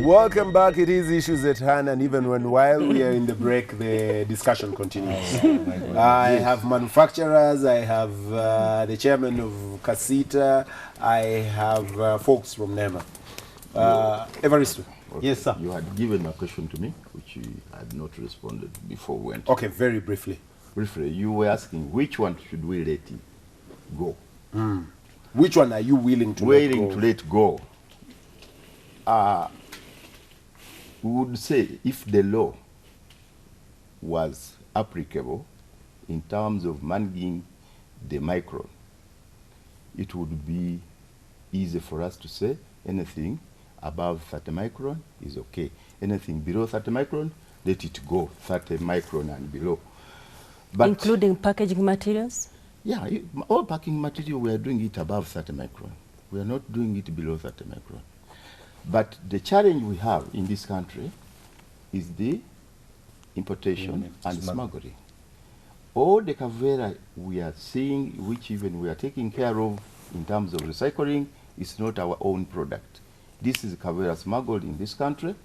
Welcome back. It is Issues at Hand, and even while we are in the break, the discussion continues. I have manufacturers, I have the chairman of Casita, I have folks from NEMA. Evaristo. Okay. Yes, sir. You had given a question to me, which you had not responded before we went. Okay, very briefly. Briefly, you were asking which one should we let go? Which one are you willing to let go? We would say if the law was applicable in terms of managing the micron, it would be easy for us to say anything above 30 micron is okay. Anything below 30 micron, let it go 30 micron and below. But including packaging materials? Yeah, all packaging material, we are doing it above 30 micron. We are not doing it below 30 micron. But the challenge we have in this country is the importation and smuggling. All the Kavera we are seeing, which even we are taking care of in terms of recycling, is not our own product. This is Kavera smuggled in this country,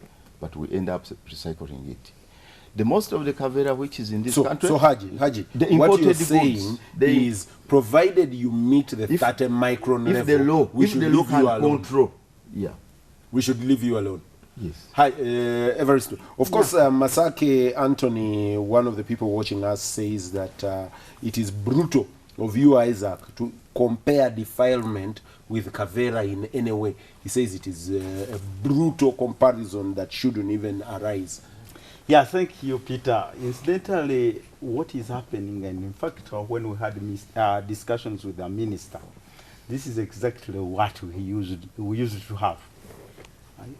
but we end up recycling it. The most of the Kavera which is in this country... So Haji, the what you're imported saying is, provided you meet the 30 micron level, if the law can control, we should leave you alone. Yes. Hi, Evaristo. Of course, Masake Anthony, one of the people watching us, says that it is brutal of you, Isaac, to compare defilement with Kavera in any way. He says it is a brutal comparison that shouldn't even arise. Yeah, thank you, Peter. Incidentally, what is happening, and in fact, when we had discussions with the minister, this is exactly what we used to have.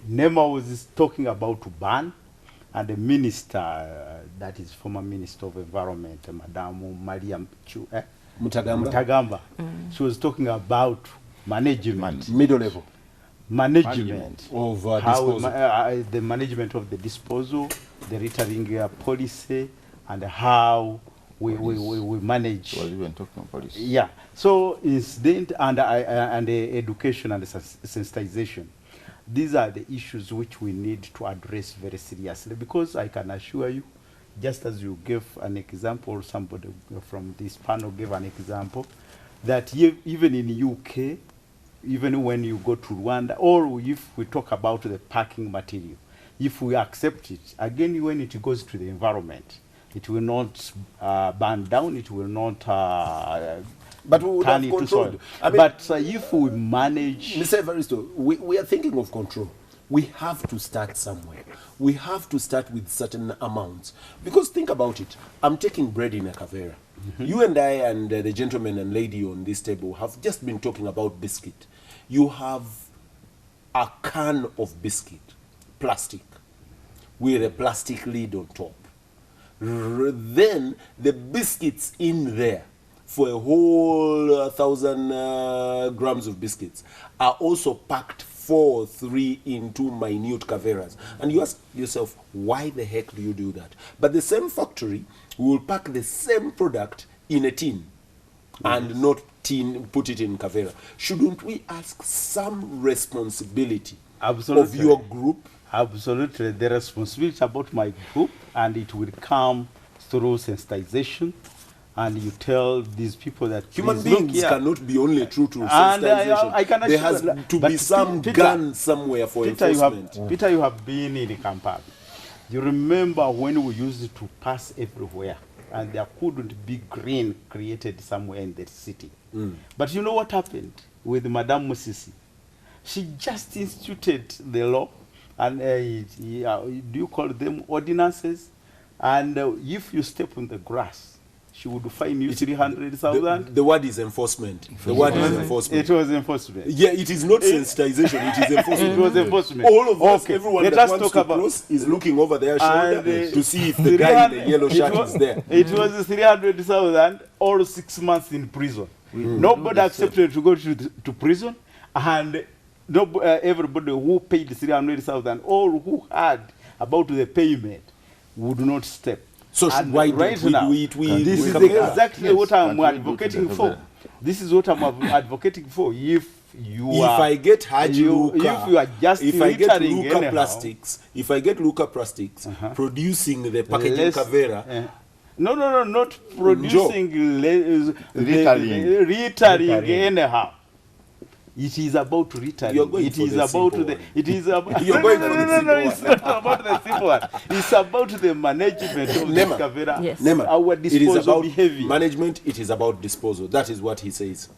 NEMA was talking about to ban, and the minister, that is former Minister of Environment, Madam Maria Mutagamba, she was talking about management. Middle level. Management of disposal. The management of the disposal, the littering policy, and how we manage. Well, even talking about policy. Yeah. So incident and education and sensitization. These are the issues which we need to address very seriously, because I can assure you, just as you gave an example, somebody from this panel gave an example, that even in UK, even when you go to Rwanda, or if we talk about the packing material, if we accept it, again, when it goes to the environment, it will not burn down, it will not but we would turn have into controlled. soil. I mean, But if we manage... Mr. Evaristo, we are thinking of control. We have to start somewhere. We have to start with certain amounts. Because think about it. I'm taking bread in a Kavera. You and I and the gentleman and lady on this table have just been talking about biscuit. You have a can of biscuit, plastic, with a plastic lid on top. Then the biscuits in there, for a whole 1,000 grams of biscuits, are also packed 4 or 3 into minute Kaveras. And you ask yourself, why the heck do you do that? But the same factory will pack the same product in a tin and not put it in Kavera. Shouldn't we ask some responsibility of your group? Absolutely. The responsibility about my group, and it will come through sensitization. And you tell these people that human beings cannot be only true to sensitization. I can there has to be some gun somewhere for enforcement. Peter, you have been in Kampala. You remember when we used to pass everywhere, and there couldn't be green created somewhere in the city. But you know what happened with Madame Musisi? She just instituted the law, and do you call them ordinances? And if you step on the grass, she would fine you 300,000. The word is enforcement. The word is enforcement. It was enforcement. Yeah, it is not sensitization. It is enforcement. It was enforcement. All of us, everyone that wants to cross is looking over their shoulder to see if the guy in the yellow shirt is there. It was 300,000 or 6 months in prison. Nobody accepted to go to prison, and everybody who paid 300,000 or who had about the payment would not step. So why don't we do it? This is exactly what I'm advocating for. This is what I'm advocating for. If you If are, I get Haji Luka, if you are just if I get littering Luka anyhow, Plastics, if I get Luka Plastics producing the packaging less- Kavera, no, not producing Littering. littering anyhow. It is about littering. You're going It for is the about simple the. one. It is about. You're going for the simple It's not about the simple one. It's about the management of this Nema. Kavera. Yes. Nema, Our it is disposal about behavior. management, it is about disposal. That is what he says.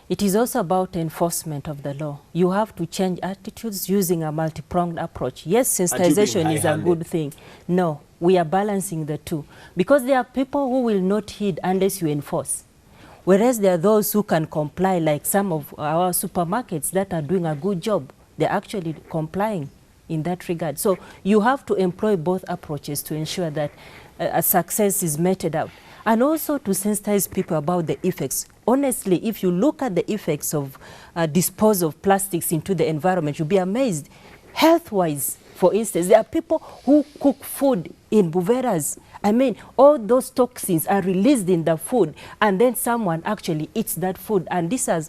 It is also about enforcement of the law. You have to change attitudes using a multi-pronged approach. Yes, Aren't you sensitization being is a high-handed? good thing. No, we are balancing the two. Because there are people who will not heed unless you enforce. Whereas there are those who can comply, like some of our supermarkets that are doing a good job. They're actually complying in that regard. So you have to employ both approaches to ensure that a success is meted out. And also to sensitize people about the effects. Honestly, if you look at the effects of disposal of plastics into the environment, you'll be amazed. Health-wise, for instance, there are people who cook food in Buveras. I mean, all those toxins are released in the food, and then someone actually eats that food, and this has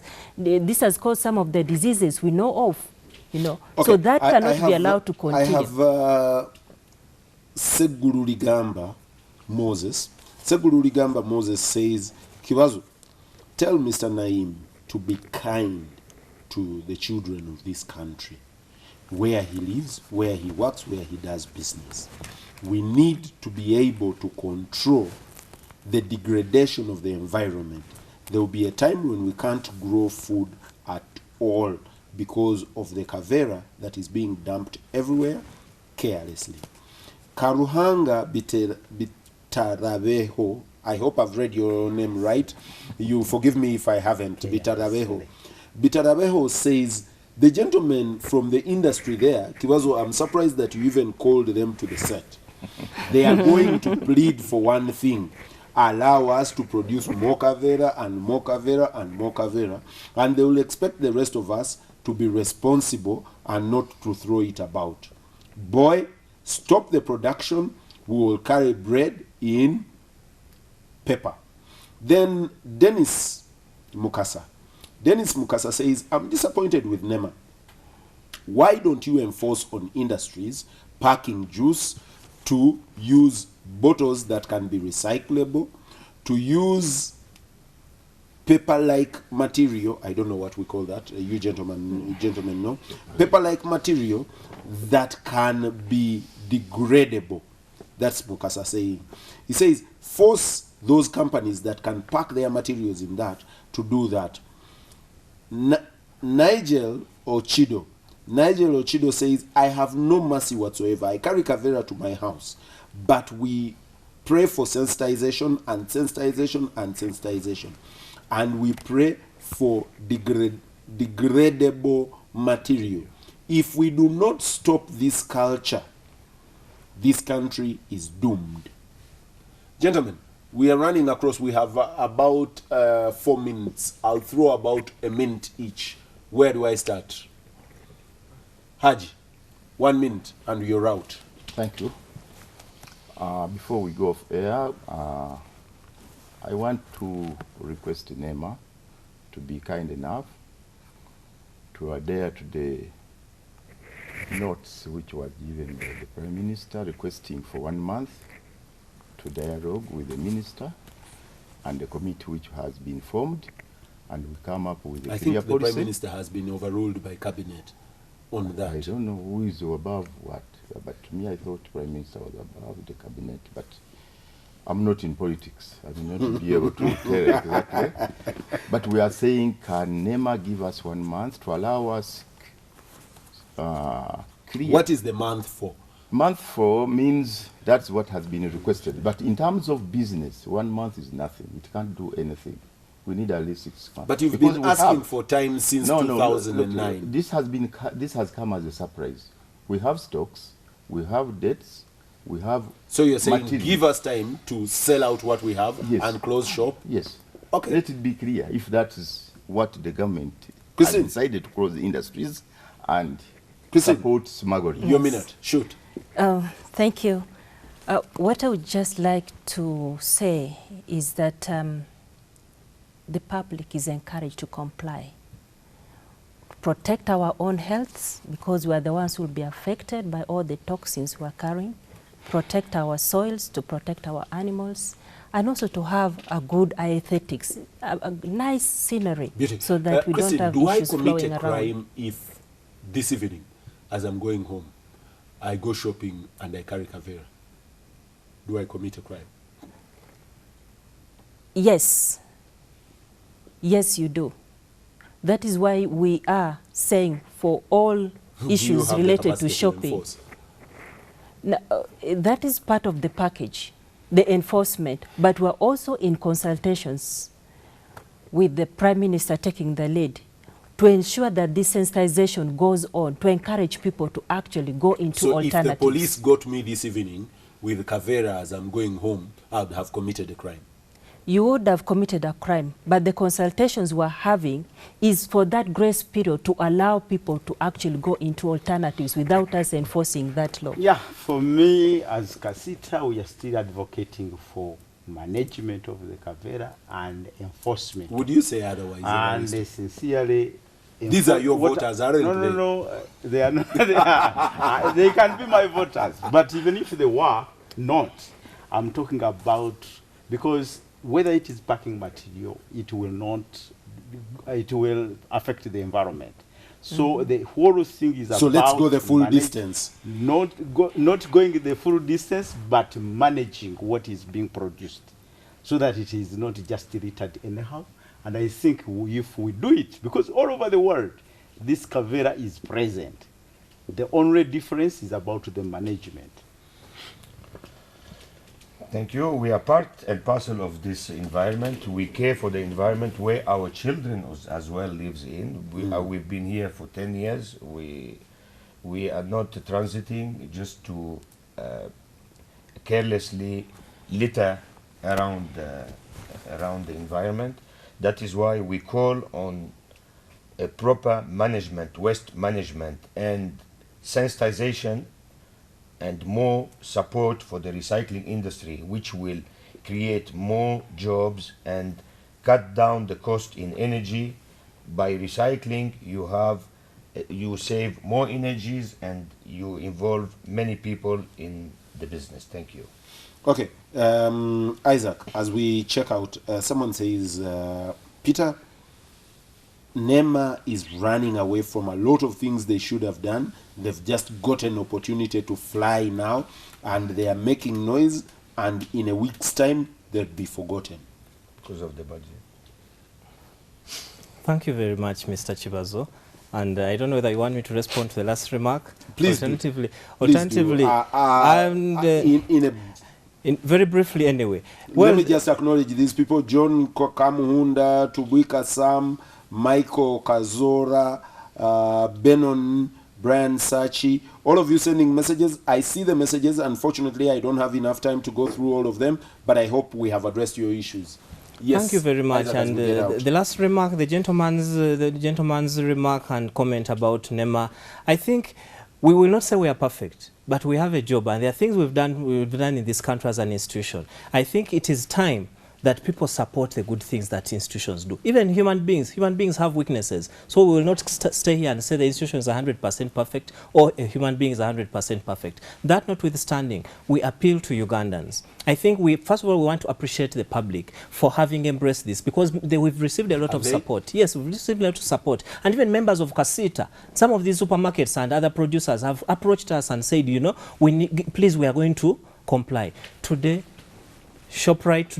caused some of the diseases we know of. You know, so that cannot be allowed to continue. I have Seguru Ligamba Moses. Seguru Ligamba Moses says, Kiwazu, tell Mr. Naim to be kind to the children of this country, where he lives, where he works, where he does business. We need to be able to control the degradation of the environment. There will be a time when we can't grow food at all because of the Kavera that is being dumped everywhere carelessly. Karuhanga Bitarabeho, I hope I've read your name right. You forgive me if I haven't. Bitarabeho. Bitarabeho says, the gentleman from the industry there, Kiwazo, I'm surprised that you even called them to the set. They are going to plead for one thing: allow us to produce more Kavera and more Kavera and more Kavera, and they will expect the rest of us to be responsible and not to throw it about. Boy, stop the production, we will carry bread in pepper. Then Dennis Mukasa says, I'm disappointed with NEMA. Why don't you enforce on industries packing juice to use bottles that can be recyclable, to use paper-like material, I don't know what we call that, you gentlemen know, paper-like material that can be degradable. That's Mukasa saying. He says, force those companies that can pack their materials in that to do that. Nigel Ochido says, I have no mercy whatsoever. I carry Kavera to my house, but we pray for sensitization and sensitization and sensitization. And we pray for degradable material. If we do not stop this culture, this country is doomed. Gentlemen, we are running across. We have about 4 minutes. I'll throw about a minute each. Where do I start? Haji, 1 minute and you're out. Thank you. Before we go off air, I want to request NEMA to be kind enough to adhere to the notes which was given by the Prime Minister requesting for 1 month to dialogue with the Minister and the committee which has been formed, and we come up with a I clear think the policy. Prime Minister has been overruled by Cabinet on I that. don't know who is above what, but to me I thought Prime Minister was above the Cabinet, but I'm not in politics. I will not be able to tell exactly. But we are saying, can NEMA give us 1 month to allow us clear? What is the month for? Month 4 means that's what has been requested. But in terms of business, 1 month is nothing. It can't do anything. We need at least 6 months. But you've Because been we asking have- for time since No, 2009. look, this has come as a surprise. We have stocks, we have debts, we have So you're saying material. give us time to sell out what we have Yes. and close shop? Yes. Okay. Let it be clear if that is what the government Christine. has decided to close the industries and Christine. support smuggling. Your minute. Shoot. Thank you. What I would just like to say is that the public is encouraged to comply. Protect our own healths, because we are the ones who will be affected by all the toxins we are carrying. Protect our soils, to protect our animals, and also to have a good aesthetics, a nice scenery, Beauty. so that we Christine, don't have do I issues commit flowing a around. crime if this evening, as I'm going home, I go shopping and I carry Kavera? Do I commit a crime? Yes. Yes, you do. That is why we are saying for all Do you issues have the related to capacity shopping. enforce? Now, that is part of the package, the enforcement, but we're also in consultations with the Prime Minister taking the lead to ensure that this sensitization goes on, to encourage people to actually go into So alternatives. if the police got me this evening with Kavera as I'm going home, I would have committed a crime. You would have committed a crime, but the consultations we're having is for that grace period to allow people to actually go into alternatives without us enforcing that law. Yeah, for me as Kasita, we are still advocating for management of the Kavera and enforcement. Would you say otherwise? And Evangelist? sincerely, These are your what- voters, aren't no, they? No, they are not. They can be my voters, but even if they were not, I'm talking about, because whether it is packing material, it will affect the environment. So the whole thing is So about let's go the full manage- distance. not going the full distance, but managing what is being produced, so that it is not just littered anyhow. And I think if we do it, because all over the world, this Kavera is present. The only difference is about the management. Thank you. We are part and parcel of this environment. We care for the environment where our children as well lives in. We've been here for 10 years. We are not transiting just to carelessly litter around the environment. That is why we call on a proper management, waste management, and sensitization, and more support for the recycling industry, which will create more jobs and cut down the cost in energy. By recycling, you save more energies and you involve many people in the business. Thank you. Okay, Isaac, as we check out, someone says, Peter, NEMA is running away from a lot of things they should have done. They've just got an opportunity to fly now, and they are making noise, and in a week's time, they'll be forgotten. Because of the budget. Thank you very much, Mr. Chibazo. And I don't know whether you want me to respond to the last remark. Please do. Alternatively, very briefly anyway. Let me just acknowledge these people: John Kamuhunda, Tubwika Sam, Michael Kazora, Benon, Brian Sachi, all of you sending messages. I see the messages. Unfortunately, I don't have enough time to go through all of them, but I hope we have addressed your issues. Yes. Thank you very much. Isaac, as And we get out. the last remark, the gentleman's remark and comment about NEMA, I think we will not say we are perfect, but we have a job, and there are things we've done in this country as an institution. I think it is time that people support the good things that institutions do. Even human beings have weaknesses. So we will not stay here and say the institution is 100% perfect or a human being is 100% perfect. That notwithstanding, we appeal to Ugandans. I think first of all, we want to appreciate the public for having embraced this, because we've received a lot of support. Yes, we've received a lot of support. And even members of Kasita, some of these supermarkets and other producers have approached us and said, you know, please, we are going to comply. Today, Uchumi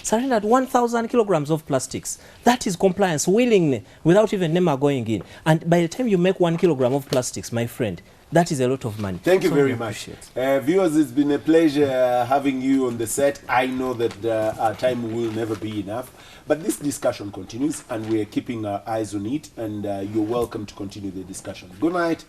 surrendered 1,000 kilograms of plastics. That is compliance, willingly, without even NEMA going in. And by the time you make 1 kilogram of plastics, my friend, that is a lot of money. Thank you So very we much. appreciate. Viewers, it's been a pleasure having you on the set. I know that our time will never be enough, but this discussion continues, and we're keeping our eyes on it, and you're welcome to continue the discussion. Good night.